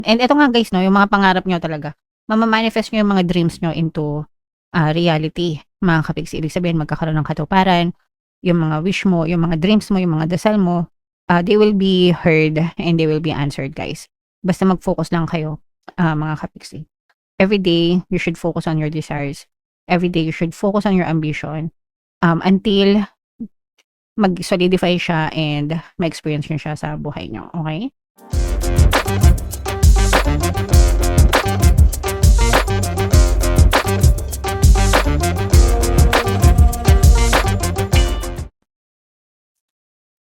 And eto nga guys 'no, yung mga pangarap niyo talaga, mama-manifest niyo yung mga dreams niyo into, reality, mga ka-pigs. Ibig sabihin magkakaroon ng katuparan, yung mga wish mo, yung mga dreams mo, yung mga dasal mo, they will be heard and they will be answered guys. Basta mag-focus lang kayo, mga ka-pigs. Every day you should focus on your desires. Every day you should focus on your ambition, until mag-solidify siya and ma-experience niyo siya sa buhay niyo, okey?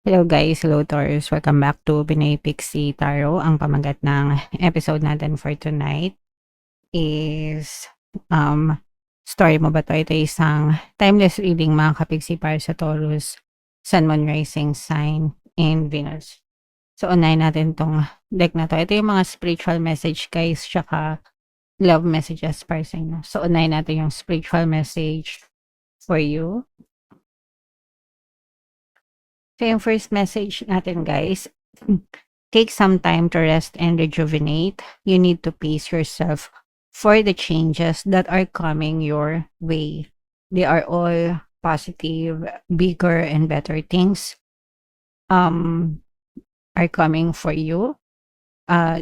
Hello guys, hello Taurus. Welcome back to Pinay Pixie Tarot. Ang pamagat ng episode natin for tonight is story mo ba to? Ito isang timeless reading mga kapixie para sa Taurus, Sun, Moon, Rising Sign, and Venus. So unahin natin tong deck na to. Ito yung mga spiritual message guys, tsaka love messages para sa inyo. So unahin natin yung spiritual message for you. So yung first message natin guys, take some time to rest and rejuvenate. You need to pace yourself for the changes that are coming your way. They are all positive, bigger and better things are coming for you.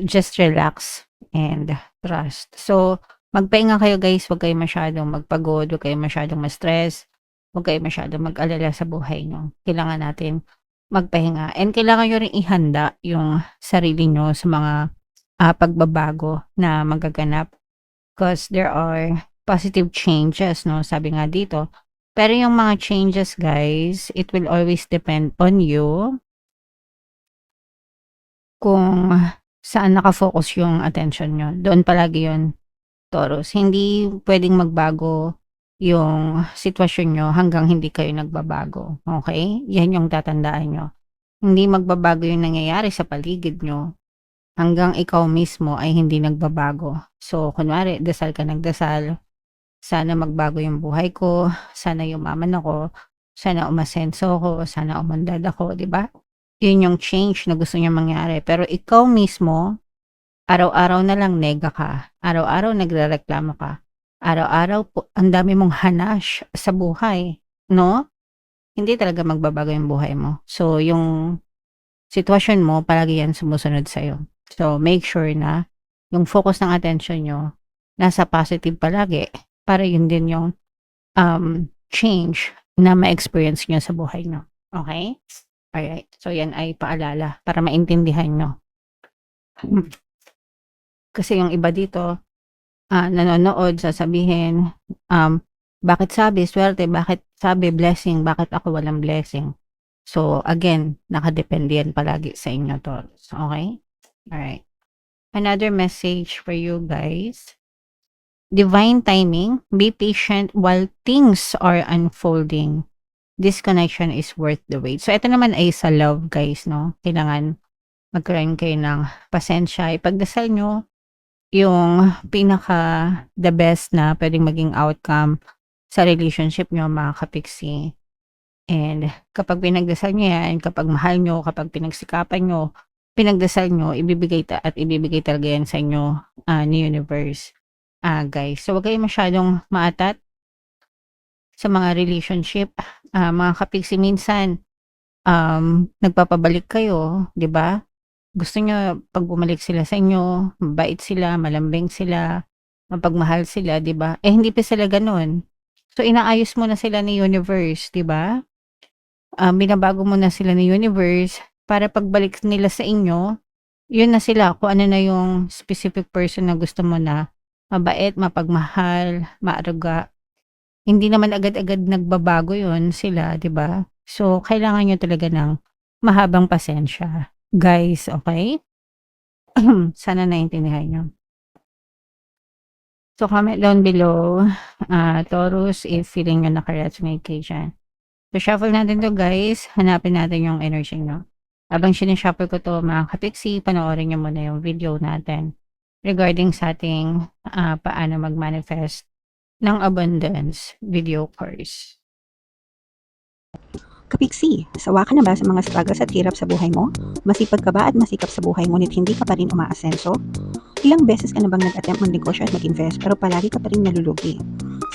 Just relax and trust. So magpahinga kayo guys, huwag kayo masyadong magpagod, huwag kayo masyadong ma-stress, huwag kayo masyadong mag-alala sa buhay nyo. Kailangan natin magpahinga and kailangan nyo rin ihanda yung sarili nyo sa mga pagbabago na magaganap because there are positive changes, no? Sabi nga dito. Pero yung mga changes, guys, it will always depend on you kung saan nakafocus yung attention nyo. Doon palagi yun, Taurus. Hindi pwedeng magbago yung sitwasyon nyo hanggang hindi kayo nagbabago. Okay? Yan yung tatandaan nyo. Hindi magbabago yung nangyayari sa paligid nyo hanggang ikaw mismo ay hindi nagbabago. So, kunwari, dasal ka nagdasal, sana magbago yung buhay ko, sana yumaman ako, sana umasenso ako, sana umandad ako, di ba? Yun yung change na gusto niya mangyari. Pero ikaw mismo, araw-araw na lang nega ka. Araw-araw nagrereklamo ka. Araw-araw po, ang dami mong hanash sa buhay, no? Hindi talaga magbabago yung buhay mo. So, yung sitwasyon mo, palagi yan sumusunod sa'yo. So, make sure na yung focus ng attention nyo nasa positive palagi para yun din yung change na ma-experience nyo sa buhay nyo. Okay? Alright. So, yan ay paalala para maintindihan nyo. Kasi yung iba dito, nanonood, sasabihin, bakit sabi swerte, bakit sabi blessing, bakit ako walang blessing? So, again, nakadepende yan palagi sa inyo to. Okay? Alright. Another message for you guys. Divine timing. Be patient while things are unfolding. This connection is worth the wait. So, ito naman ay sa love, guys, no? Kailangan magkaroon kayo ng pasensya. Ipagdasal nyo yung the best na pwedeng maging outcome sa relationship nyo, mga kapiksi. And kapag pinagdasal nyo yan, kapag mahal nyo, kapag pinagsikapan nyo, pinagdasal nyo, ibibigay talaga yan sa inyo ni universe. Guys, so wag kayo masyadong maatat sa mga relationship. Mga kapiksi, minsan, nagpapabalik kayo, di ba? Gusto nyo, pag bumalik sila sa inyo, mabait sila, malambing sila, mapagmahal sila, di ba? Eh, hindi pa sila ganun. So, inaayos mo na sila ni universe, di ba? Binabago mo na sila ni universe para pagbalik nila sa inyo, yun na sila kung ano na yung specific person na gusto mo na mabait, mapagmahal, maaruga. Hindi naman agad-agad nagbabago yun sila, 'di ba? So, kailangan nyo talaga ng mahabang pasensya. Guys, okay? Sana naintindihan nyo. So, comment down below, Taurus, if feeling nyo naka-resonate kayo dyan. So, shuffle natin to guys. Hanapin natin yung energy nyo. Habang sinishuffle ko to mga kapiksi, panoorin nyo muna yung video natin regarding sa ating paano mag-manifest ng abundance video course. Kapiksi, sawa ka na ba sa mga struggles at hirap sa buhay mo? Masipag ka ba at masikap sa buhay ngunit hindi ka pa rin umaasenso? Ilang beses ka na bang nag-attempt magnegosyo at mag-invest pero palagi ka pa rin nalulugi?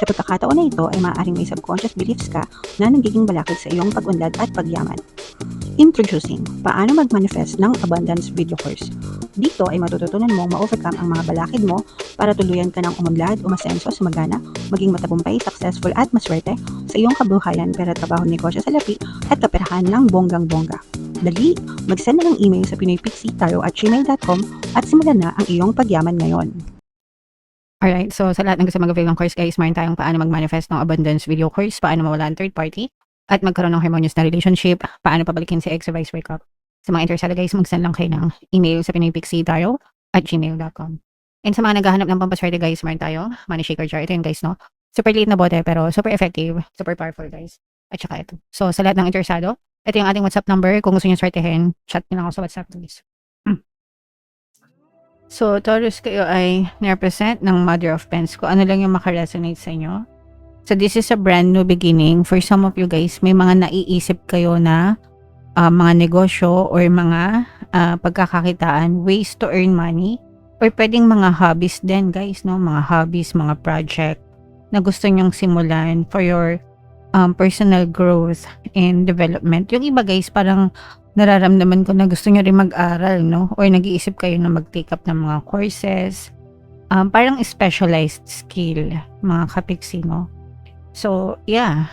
Sa pagkakataon na ito ay maaaring may subconscious beliefs ka na nagiging balakid sa iyong pag-unlad at pagyaman. Introducing, paano mag-manifest ng abundance video course. Dito ay matututunan mong ma-overcome ang mga balakid mo para tuluyan ka ng umunlad, umasenso, sumagana, maging matagumpay, successful at maswerte sa iyong kabuhayan, pera, trabaho, negosyo, salapi at kaperahan ng bonggang-bongga. Dali, mag-send na ng email sa pinoypixie@gmail.com at simulan na ang iyong pagyaman ngayon. Alright, so sa lahat ng gusto mag-avail ng course guys, mayroon tayong paano mag-manifest ng abundance video course, paano mawala ang third party, at magkaroon ng harmonious na relationship, paano pabalikin si ex or vice breakup. Sa mga interesado guys, mag-send lang kayo ng email sa pinoypixie@gmail.com. And sa mga naghahanap ng pampaswerte guys, mayroon tayo money shaker jar. Ito yun guys, no? Super liit na bote pero super effective, super powerful guys. At saka ito. So sa lahat ng interesado, ito yung ating WhatsApp number. Kung gusto niyo swertehin, chat niyo lang ako sa WhatsApp guys. So Taurus, kayo ay represent ng Mother of Pens. Kung ano lang yung makaresonate sa inyo. So this is a brand new beginning. For some of you guys, may mga naiisip kayo na mga negosyo or mga pagkakakitaan, ways to earn money, or pwedeng mga hobbies din guys, no? Mga hobbies, mga project na gusto nyong simulan for your personal growth and development. Yung iba guys, parang nararamdaman ko na gusto nyo rin mag-aral, no? Or nag-iisip kayo na mag-take up ng mga courses, parang specialized skill, mga kapiksi, no? So yeah,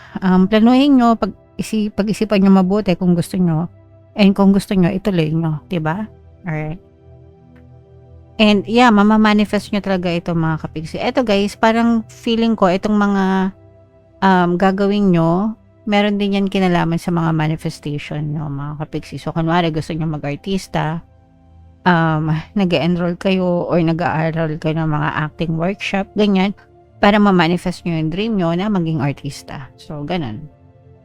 planuhin nyo, pag-isipan nyo mabuti kung gusto nyo, and kung gusto nyo, ituloy nyo, diba? Alright. And yeah, mamamanifest nyo talaga ito mga kapiksi. Ito guys, parang feeling ko, itong mga gagawin nyo, meron din yan kinalaman sa mga manifestation nyo mga kapiksi. So kunwari gusto nyo mag-artista, nag-enroll kayo or nag-aaral kayo ng mga acting workshop, ganyan, para ma-manifest nyo yung dream nyo na maging artista. So ganun.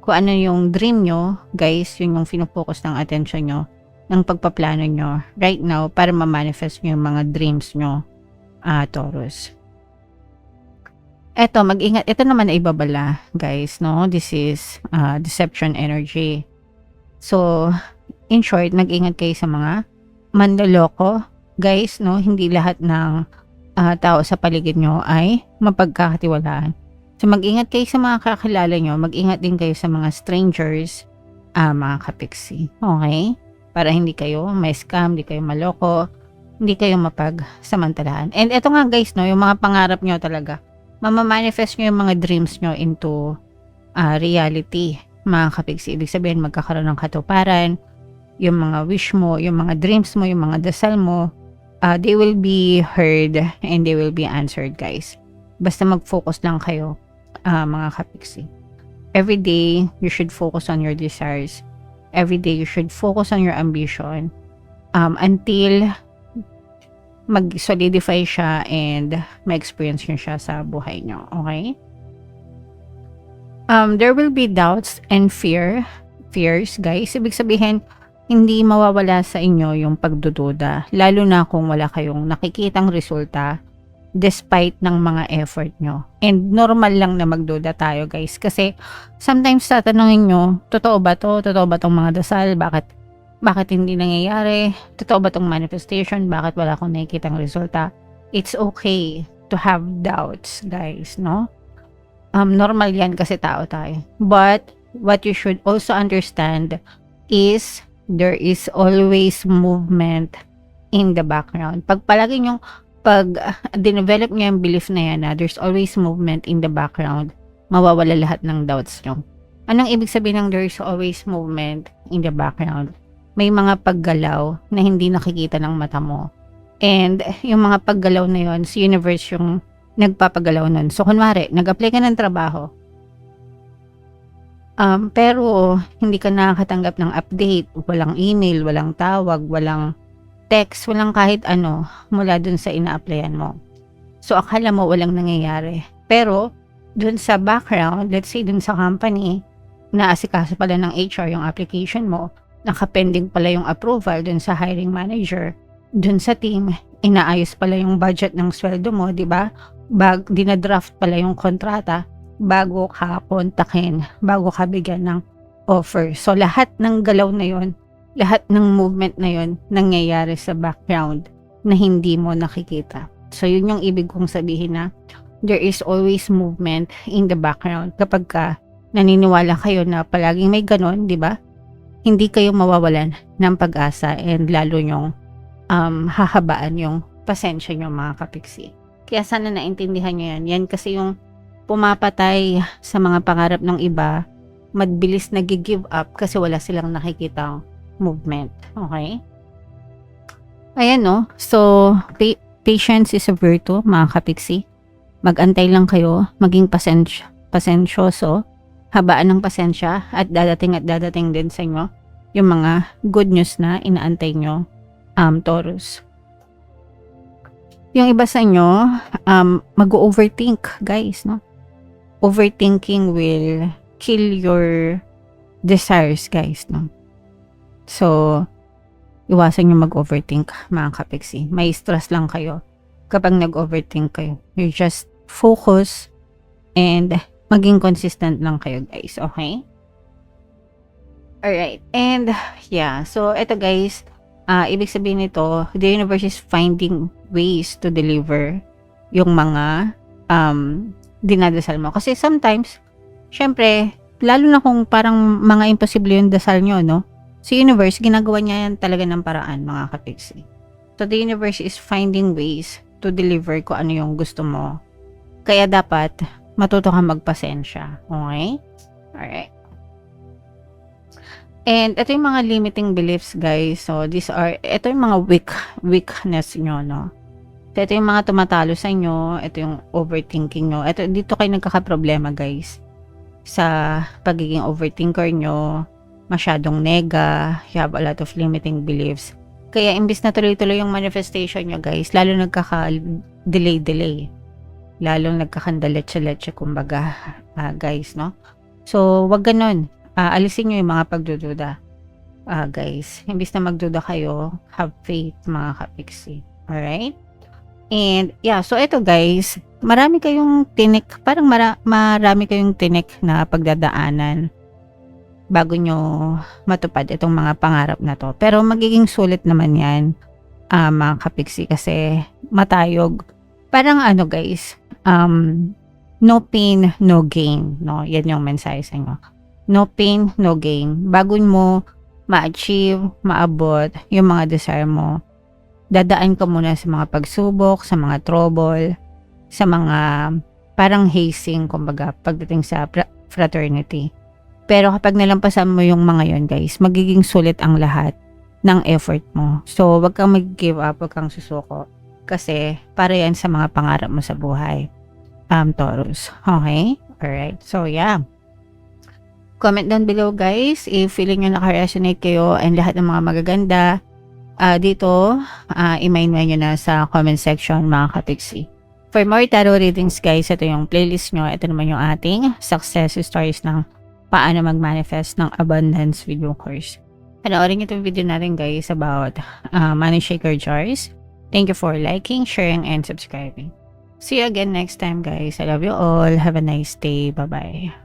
Kung ano yung dream nyo, guys, yun yung fino-focus ng attention nyo, ng pagpaplano nyo right now para ma-manifest nyo yung mga dreams nyo, Taurus. Eto, mag-ingat. Ito naman ay ibabala, guys, no? This is deception energy. So, in short, mag-ingat kayo sa mga manloloko, guys, no? Hindi lahat ng tao sa paligid nyo ay mapagkakatiwalaan. So, mag-ingat kayo sa mga kakilala nyo. Mag-ingat din kayo sa mga strangers, mga kapiksi. Okay? Para hindi kayo ma-scam, hindi kayo maloko, hindi kayo mapagsamantalahan. And ito nga guys, no, yung mga pangarap nyo talaga, mamamanifest nyo yung mga dreams nyo into reality, mga kapiksi. Ibig sabihin, magkakaroon ng katuparan, yung mga wish mo, yung mga dreams mo, yung mga dasal mo, they will be heard and they will be answered, guys. Basta mag-focus lang kayo, mga kapiksi. Every day, you should focus on your desires. Every day, you should focus on your ambition until mag-solidify siya and ma-experience nyo siya sa buhay nyo. Okay? There will be doubts and fears, guys. Ibig sabihin, hindi mawawala sa inyo yung pagdududa. Lalo na kung wala kayong nakikitang resulta despite ng mga effort nyo. And normal lang na magduda tayo, guys. Kasi sometimes tatanungin nyo, totoo ba to? Totoo ba tong mga dasal? Bakit hindi nangyayari? Totoo ba tong manifestation? Bakit wala akong nakikitang resulta? It's okay to have doubts, guys, no? Normal yan kasi tao tayo. But what you should also understand is there is always movement in the background. Pag dinevelop nyo yung belief na yan na there's always movement in the background, mawawala lahat ng doubts nyo. Anong ibig sabihin ng there's always movement in the background? May mga paggalaw na hindi nakikita ng mata mo. And yung mga paggalaw na yun, si universe yung nagpapagalaw nun. So kunwari, nag-apply ka ng trabaho, pero hindi ka nakakatanggap ng update, walang email, walang tawag, walang text, walang kahit ano mula dun sa ina-applyan mo. So akala mo walang nangyayari. Pero dun sa background, let's say dun sa company, naasikaso pala ng HR yung application mo, nakapending pala yung approval dun sa hiring manager, dun sa team, inaayos pala yung budget ng sweldo mo, di ba? Dinadraft pala yung kontrata bago ka kontakin, bago ka bigyan ng offer. So, lahat ng galaw na yon, lahat ng movement na yon, nangyayari sa background na hindi mo nakikita. So, yun yung ibig kong sabihin na there is always movement in the background. Kapag naniniwala kayo na palaging may ganon, di ba? Hindi kayo mawawalan ng pag-asa and lalo nyong hahabaan yung pasensya nyo, mga kapiksi. Kaya sana naintindihan nyo yan. Yan kasi yung pumapatay sa mga pangarap ng iba, mabilis nag-give up kasi wala silang nakikitang movement. Okay? Ayan, no? So, patience is a virtue, mga kapiksi. Mag-antay lang kayo, maging pasensyoso, habaan ng pasensya, at dadating din sa inyo yung mga good news na inaantay nyo, Taurus. Yung iba sa inyo, mag-overthink, guys, no? Overthinking will kill your desires, guys, no? So, iwasan nyo mag-overthink, mga kapiksi. May stress lang kayo kapag nag-overthink kayo. You just focus and maging consistent lang kayo, guys. Okay? Alright. And, yeah. So, eto, guys. Ibig sabihin nito, the universe is finding ways to deliver yung mga dinadasal mo. Kasi sometimes, syempre, lalo na kung parang mga imposible yung dasal nyo, no? Si universe, ginagawa niya yan talaga ng paraan, mga kapiksi. So, the universe is finding ways to deliver kung ano yung gusto mo. Kaya dapat, matuto kang magpasensya. Okay? Alright. And ito yung mga limiting beliefs, guys. So, ito yung mga weakness nyo, no? So, ito yung mga tumatalo sa inyo. Ito yung overthinking nyo. Dito kayo nagkakaproblema, guys. Sa pagiging overthinker nyo, masyadong nega, you have a lot of limiting beliefs. Kaya, imbis na tuloy-tuloy yung manifestation nyo, guys, lalo nagkaka-delay. Lalo nagkakandaletse-letse, kumbaga, guys, no? So, wag ganun. Alisin nyo yung mga pagdududa, guys. Imbis na magduda kayo, have faith, mga kapiksi. Alright? And, yeah, so ito, guys, marami kayong tinik, parang marami kayong tinik na pagdadaanan bago nyo matupad itong mga pangarap na to. Pero magiging sulit naman yan, mga kapiksi, kasi matayog. Parang guys, no pain, no gain, no? Yan yung mensahe sa inyo. No pain, no gain. Bago mo ma-achieve, maabot yung mga desire mo, dadaan ka muna sa mga pagsubok, sa mga trouble, sa mga parang hazing, kumbaga, pagdating sa fraternity. Pero kapag nalampasan mo yung mga yon, guys, magiging sulit ang lahat ng effort mo. So, wag kang mag-give up, wag kang susuko. Kasi, para yan sa mga pangarap mo sa buhay. Taurus. Okay? Alright. So, yeah. Comment down below, guys, if feeling nyo naka-resonate kayo and lahat ng mga magaganda dito, i-main nyo na sa comment section, mga kapiksi. For more tarot readings, guys, ito yung playlist nyo. Ito naman yung ating success stories ng paano mag-manifest ng abundance video course. Panoorin nyo itong video natin, guys, about money shaker jars. Thank you for liking, sharing, and subscribing. See you again next time, guys. I love you all. Have a nice day. Bye-bye.